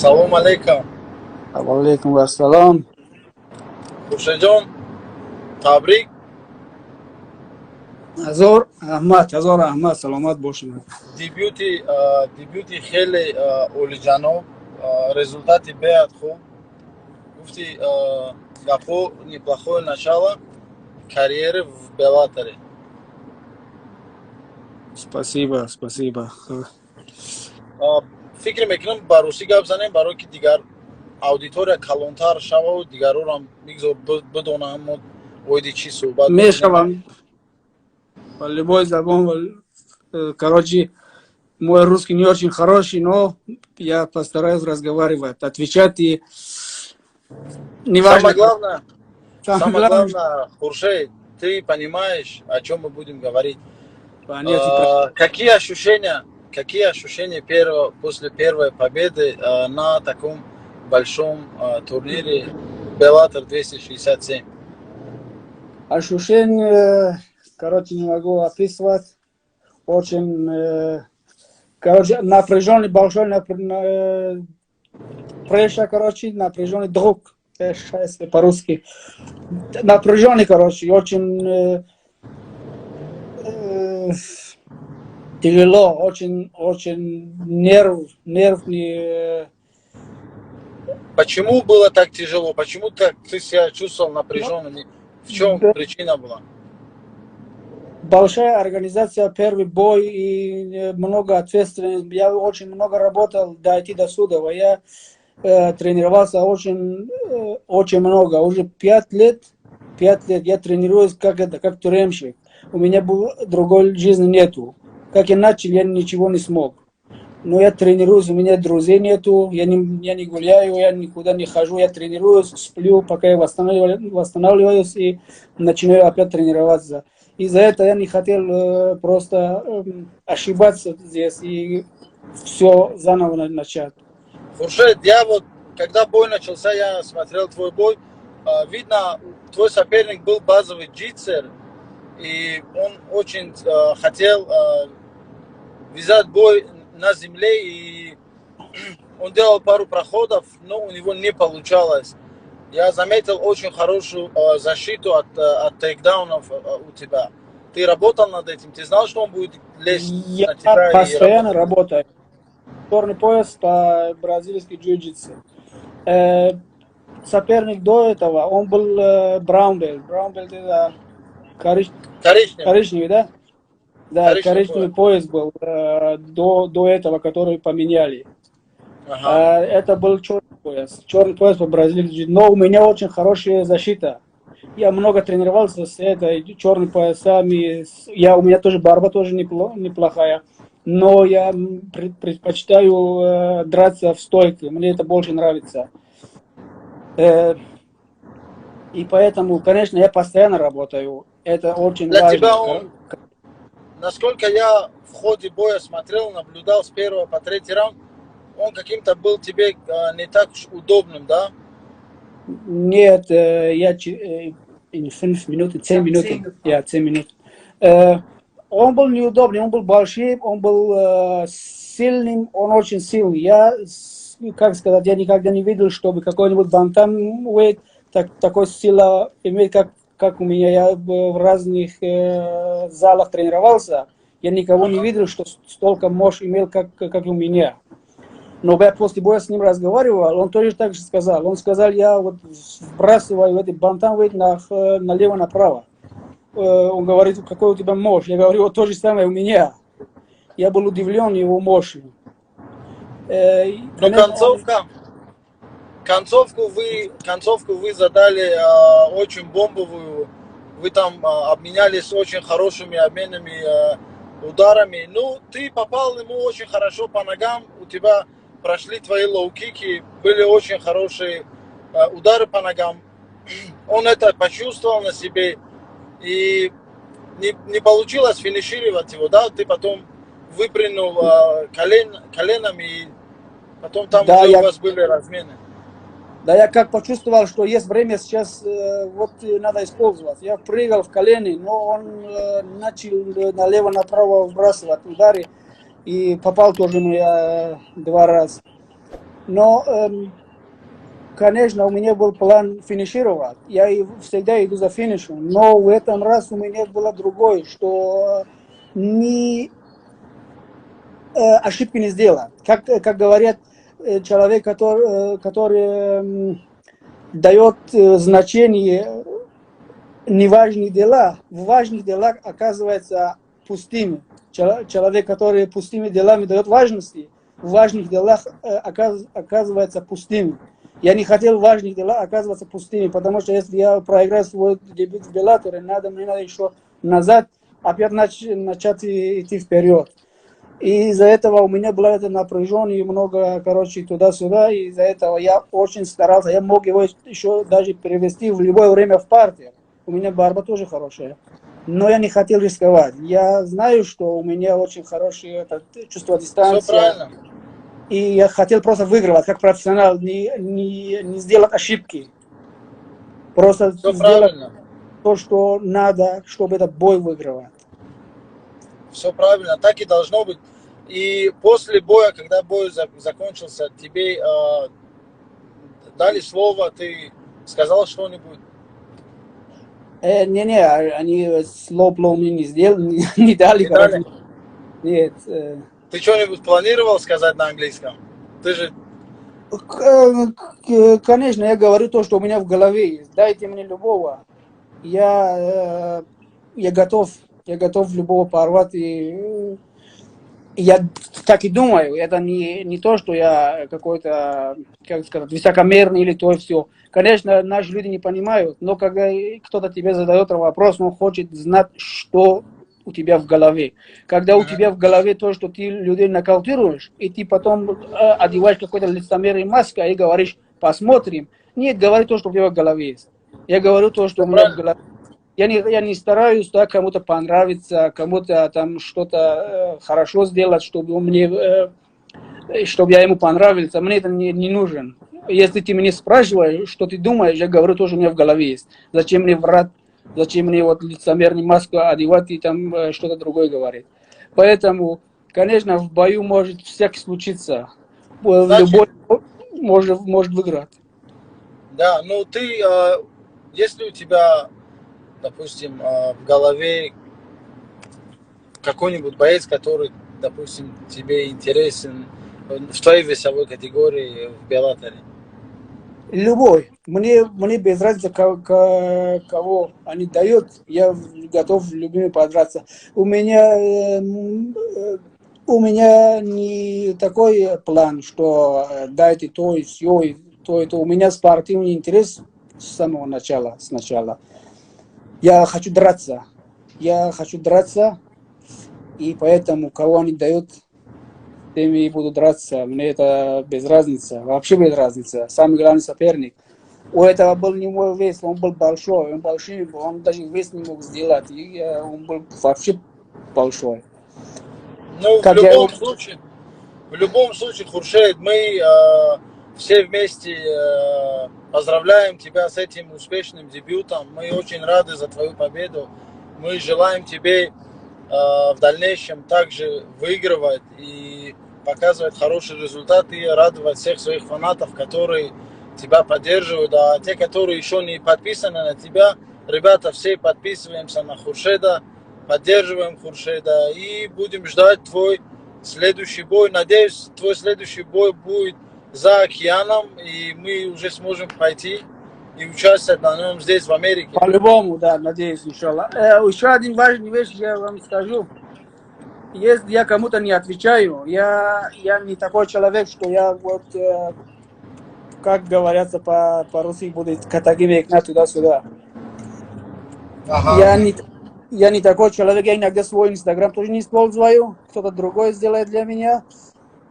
Салам алейкум. Алейкум ассалам. Хуршидjon, табрик. Азор Ахмад, саломат бошед. Дебюти хеле олиҷаноб, результати беъд хуб. Гуфти гапҳо неплохое начало карьеры в Беллаторе. Спасибо. Фикр мекунам ба русӣ гап занем, барое ки дигар аудитория калонтар шававу дигарорам мигзор бидонам мо оиди чӣ суҳбат Мешавам. По любой забон, короче, мой русский не очень хороший, но я постараюсь разговаривать, отвечать и неважно. Самое главное, Хуршид, ты понимаешь, о чем мы будем говорить. Какие ощущения после первой победы на таком большом турнире Bellator 267? Ощущения, короче, не могу описывать. Очень, напряженный, большой прessure, короче, напряженный друг. Если по-русски. Напряженный, короче, очень тяжело, очень нервный. Почему было так тяжело? Почему ты себя чувствовал напряженным? В чем причина была? Большая организация, первый бой и много ответственности. Я очень много работал дойти до суда. Я тренировался очень много. Уже 5 лет я тренируюсь как тюремщик. У меня другой жизни нету. Как я начал, я ничего не смог. Но я тренируюсь, у меня друзей нету, я не гуляю, я никуда не хожу, я тренируюсь, сплю, пока я восстанавливаюсь и начинаю опять тренироваться. Из-за этого я не хотел просто ошибаться здесь и все заново начать. Хуршид, когда бой начался, я смотрел твой бой, видно, твой соперник был базовый джитсер, и он очень хотел взять бой на земле, и он делал пару проходов, но у него не получалось. Я заметил очень хорошую защиту от тейкдаунов у тебя. Ты работал над этим? Ты знал, что он будет лезть на тебя? Я постоянно работаю. Черный пояс по бразильски джиу-джитсу. Соперник до этого, он был браунбелт. Браунбелт это коричневый, да? Да, коричневый пояс был до этого, который поменяли. Ага. Это был черный пояс. Черный пояс по бразильски. Но у меня очень хорошая защита. Я много тренировался с этой черными поясами. У меня тоже борьба тоже неплохая. Но я предпочитаю драться в стойке. Мне это больше нравится. И поэтому, конечно, я постоянно работаю. Это очень для важно. Тебя насколько я в ходе боя смотрел, наблюдал с 1 по 3 раунд, он каким-то был тебе не так уж удобным, да? Нет, я 10 минут. 10 минут. Он был неудобный, он был большой, он был сильным, он очень сильный. Я никогда не видел, чтобы какой-нибудь бантамвейт такой сила имеет, как у меня. Я в разных залах тренировался, я никого не видел, что столько мощь имел, как у меня. Но я после боя с ним разговаривал, он тоже так же сказал. Он сказал, я вот вбрасываю эти бантамвейт налево-направо. Он говорит, какой у тебя мощь? Я говорю, вот то же самое у меня. Я был удивлен его мощью. Но концовку вы задали очень бомбовую. Вы там обменялись очень хорошими обменами ударами. Ну, ты попал ему очень хорошо по ногам. У тебя прошли твои лоу-кики. Были очень хорошие удары по ногам. Он это почувствовал на себе. И не получилось финишировать его, да? Ты потом выпрыгнул коленом, и потом там да, уже у вас были размены. Да, я как почувствовал, что есть время сейчас, вот надо использовать. Я прыгал в колени, но он начал налево-направо вбрасывать удары. И попал тоже меня 2 раза. Но, конечно, у меня был план финишировать. Я всегда иду за финишем. Но в этом раз у меня было другое, что не ошибки не сделать. Как говорят, человек, который дает значение неважных дела, в важных делах оказывается пустыми. Человек, который пустыми делами дает важности, в важных делах оказывается пустыми. Я не хотел в важных делах оказываться пустыми, потому что если я проиграю свой дебют в Беллаторе, мне надо еще назад опять начать идти вперед. И из-за этого у меня было это напряжение, много, короче, туда-сюда, и из-за этого я очень старался. Я мог его еще даже перевести в любое время в партию. У меня борьба тоже хорошая. Но я не хотел рисковать. Я знаю, что у меня очень хорошее чувство Все дистанции. правильно. И я хотел просто выигрывать, как профессионал, не сделать ошибки. Просто Все сделать правильно. то, что надо, чтобы этот бой выигрывать. Все правильно. Так и должно быть. И после боя, когда бой закончился, тебе дали слово, ты сказал что-нибудь? Не, они слоу мне не сделали, не дали, Не короче. дали? Нет. Ты что-нибудь планировал сказать на английском? Ты же... Конечно, я говорю то, что у меня в голове есть. Дайте мне любого. Я готов любого порвать. И я так и думаю. Это не то, что я какой-то, как сказать, высокомерный или то и все. Конечно, наши люди не понимают, но когда кто-то тебе задает вопрос, он хочет знать, что у тебя в голове. Когда у тебя в голове то, что ты людей нокаутируешь, и ты потом одеваешь какой-то лицемерный маску и говоришь, посмотрим. Нет, говори то, что у тебя в голове есть. Я говорю то, что у меня в голове. Я не стараюсь так кому-то понравиться, кому-то там что-то хорошо сделать, чтобы чтобы я ему понравился. Мне это не нужен. Если ты меня спрашиваешь, что ты думаешь, я говорю то, что у меня в голове есть. Зачем мне врать? Зачем мне вот лицемерную маску одевать и там что-то другое говорить? Поэтому, конечно, в бою может всякое случиться. Любой может выиграть. Да, ну ты, если у тебя, допустим, в голове какой-нибудь боец, который, допустим, тебе интересен в твоей весовой категории в Беллаторе? Любой. Мне без разницы, кого они дают, я готов любыми подраться. У меня не такой план, что дайте то и все, и то, и то. У меня спортивный интерес с самого начала, сначала. Я хочу драться. И поэтому, кого они дают, теми и буду драться. Мне это без разницы. Вообще без разницы. Самый главный соперник. У этого был не мой вес, он был большой. Он даже вес не мог сделать. И он был вообще большой. Ну, в любом случае, Хуршед, мы все вместе поздравляем тебя с этим успешным дебютом. Мы очень рады за твою победу. Мы желаем тебе в дальнейшем также выигрывать и показывать хорошие результаты и радовать всех своих фанатов, которые тебя поддерживают. А те, которые еще не подписаны на тебя, ребята, все подписываемся на Хуршеда, поддерживаем Хуршеда и будем ждать твой следующий бой. Надеюсь, твой следующий бой будет за океаном, и мы уже сможем пойти и участвовать на нем здесь, в Америке. По-любому, да, надеюсь, иншаллах. Еще один важный вещь я вам скажу. Если я кому-то не отвечаю, я не такой человек, что я вот, как говорится по-русски, будет катагими туда-сюда. Ага. Я не такой человек, я иногда свой инстаграм тоже не использую, кто-то другой сделает для меня.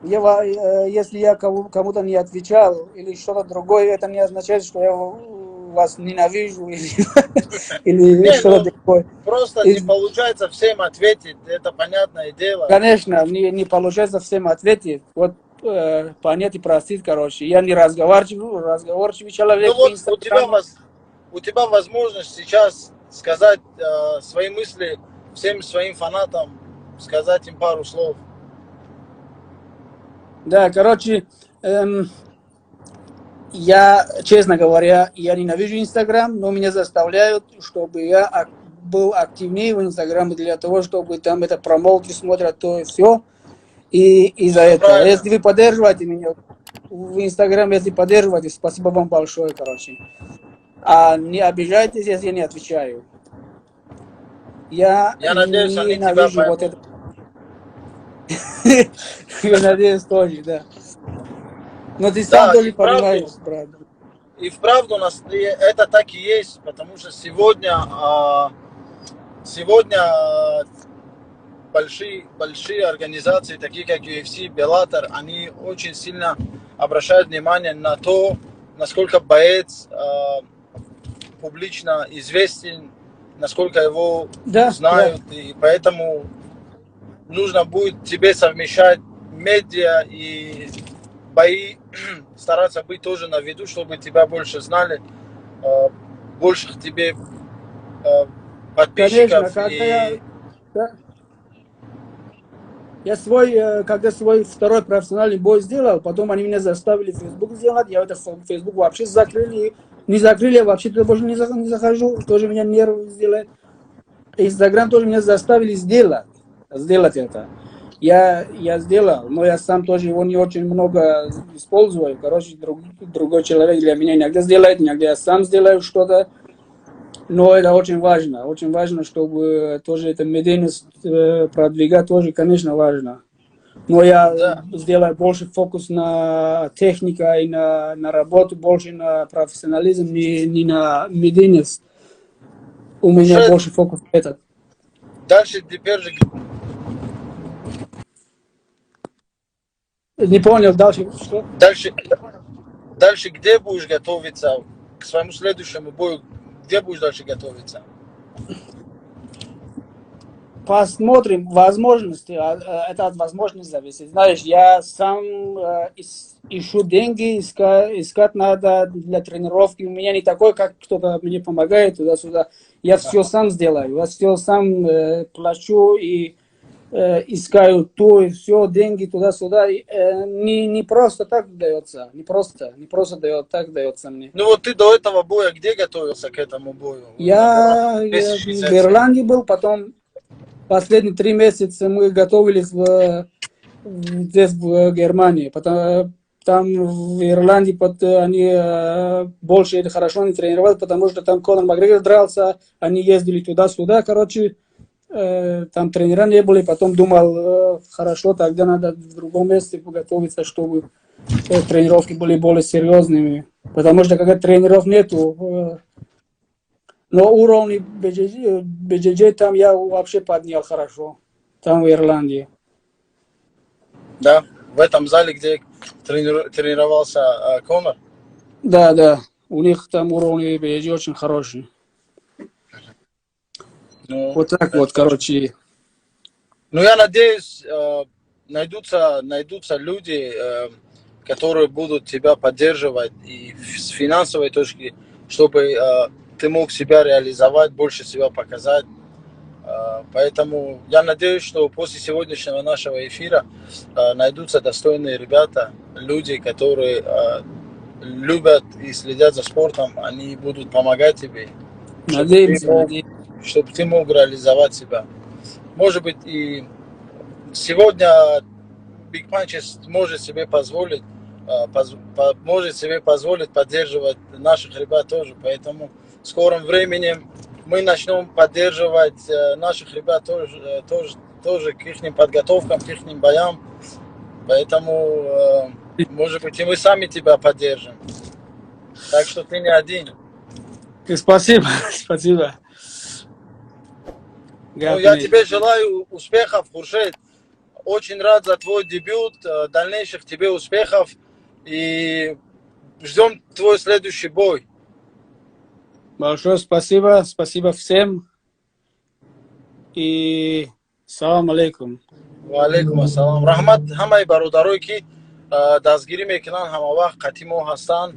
Если я кому-то не отвечал или что-то другое, это не означает, что я вас ненавижу или что-то другое. Просто не получается всем ответить, это понятное дело. Конечно, не получается всем ответить. Вот понять и простить, короче. Я не разговорчивый человек. Ну вот у тебя возможность сейчас сказать свои мысли всем своим фанатам, сказать им пару слов. Да, короче, Я, честно говоря, я ненавижу Инстаграм, но меня заставляют, чтобы я был активнее в Инстаграме для того, чтобы там это промоуты смотрят то и все. И из-за Все этого, правильно. если вы поддерживаете меня в Инстаграме, если поддерживаете, спасибо вам большое, короче. А не обижайтесь, если я не отвечаю. Я Я надеюсь, они тебя ненавижу вот это. поймут. Я надеюсь, тоже, да. Но ты сам Да, тоже понимаешь, брат. и вправду это так и есть, потому что сегодня большие организации, такие как UFC, Bellator, они очень сильно обращают внимание на то, насколько боец публично известен, насколько его знают, и поэтому нужно будет тебе совмещать медиа и бои, стараться быть тоже на виду, чтобы тебя больше знали, больше к тебе подписчиков. Конечно, когда свой второй профессиональный бой сделал, потом они меня заставили Facebook сделать, я это Facebook вообще закрыли, не закрыли, я вообще туда больше не захожу, тоже меня нервы сделает. Инстаграм тоже меня заставили сделать это. Я сделал, но я сам тоже его не очень много использую. Короче, другой человек для меня иногда сделает, иногда я сам сделаю что-то. Но это очень важно, чтобы тоже это медийность продвигать, тоже, конечно, важно. Но я сделаю больше фокус на технику и на работу, больше на профессионализм, не на медийность. У меня больше фокус на этот. Дальше теперь же... Не понял, дальше что? Дальше где будешь готовиться к своему следующему бою? Где будешь дальше готовиться? Посмотрим возможности. Это от возможности зависит. Знаешь, я сам ищу деньги, искать надо для тренировки. У меня не такой, как кто-то мне помогает туда-сюда. Я все сам сделаю. Я все сам плачу и искаю то и все, деньги туда-сюда. Не просто так дается. Не просто так дается мне. Ну вот ты до этого боя где готовился к этому бою? Я в Ирландии был, потом последние 3 месяца мы готовились здесь, в Германии. Там в Ирландии они больше хорошо не тренировали, потому что там Конор Макгрегор дрался, они ездили туда-сюда, короче, там тренера не были, потом думал, хорошо, тогда надо в другом месте подготовиться, чтобы тренировки были более серьезными, потому что когда тренеров нету, но уровень BJJ там я вообще поднял хорошо. Там в Ирландии. Да, в этом зале, где тренировался Конор? Да. У них там уровень BJJ очень хороший. Ну, вот так вот, короче. Ну, я надеюсь, найдутся люди, которые будут тебя поддерживать и с финансовой точки, чтобы ты мог себя реализовать, больше себя показать. Поэтому я надеюсь, что после сегодняшнего нашего эфира найдутся достойные ребята, люди, которые любят и следят за спортом, они будут помогать тебе, чтобы ты мог реализовать себя. Может быть, и сегодня Big Punches может себе позволить поддерживать наших ребят тоже. Поэтому в скором времени мы начнем поддерживать наших ребят тоже к их подготовкам, к их боям. Поэтому, может быть, и мы сами тебя поддержим. Так что ты не один. Спасибо. Ну, я тебе желаю успехов, Хуршед. Очень рад за твой дебют, дальнейших тебе успехов. И ждем твой следующий бой. Большое спасибо. Спасибо всем. И салам алейкум. Ва алейкум ассалам. Рахмат ҳамаи бародарое ки дастгирӣ мекунанд ҳама вақт қатъи мо ҳастанд.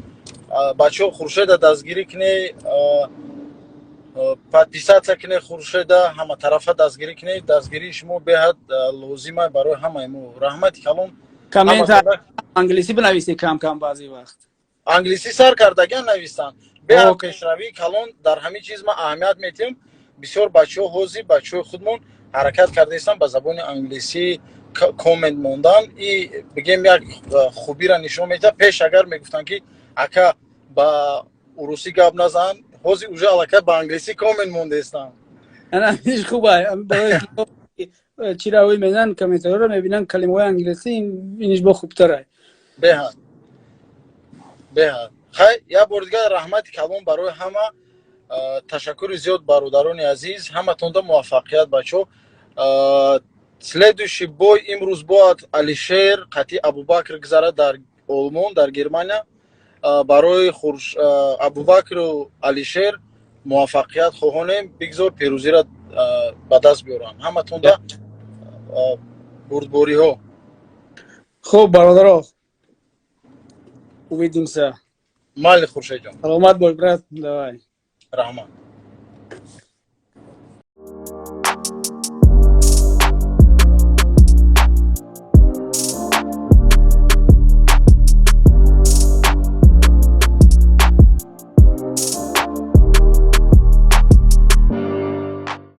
Бачаҳо Хуршеда дастгирӣ кунед, подписаться кунед Хуршеда, ҳама тарафа дастгирӣ кунед. Дастгирии шумо беҳад лозима барои ҳамаи мо. Раҳмати калон. Коммент английси бинависед кам баъзи вақт. англиси сар кардаган навистанд. Беҳад Окей. пешравии калон дар ҳамин чиз ма аҳамият метиҳем. Бисёр бачаҳо ҳозир бачаҳои худмон ҳаракат кардаистанд ба забони англисӣ комент мондан. И бигем як хубиро нишон медиҳад. Пеш агар мегуфтанд ки ака ба урусӣ гап назан, ҳозир уже аллакай ба англисӣ комент мондаистанд. انا هیچ خوبه برای چرا وی میدن کامنتارا رو میبینن کلمه های انگلیسی اینش با خوبتره. بهاد بهاد خیر یا بار دیگه رحمت کلام برای همه. تشکر زیاد برادران عزیز. همتون دا موفقیت بچو. Следующий бой имрӯз бояд Алишер қатъи Абубакр гузарад дар Олмон, дар Германия. Барои Абубакру Алишер муваффақият хоҳонем. Бигзор пирӯзиро ба даст биёрам. Ҳаматон да бурдбориҳо. خوب برادرها увидимся. Майли Хуршедҷон. Саломат бош брат. Давай. Раҳмат.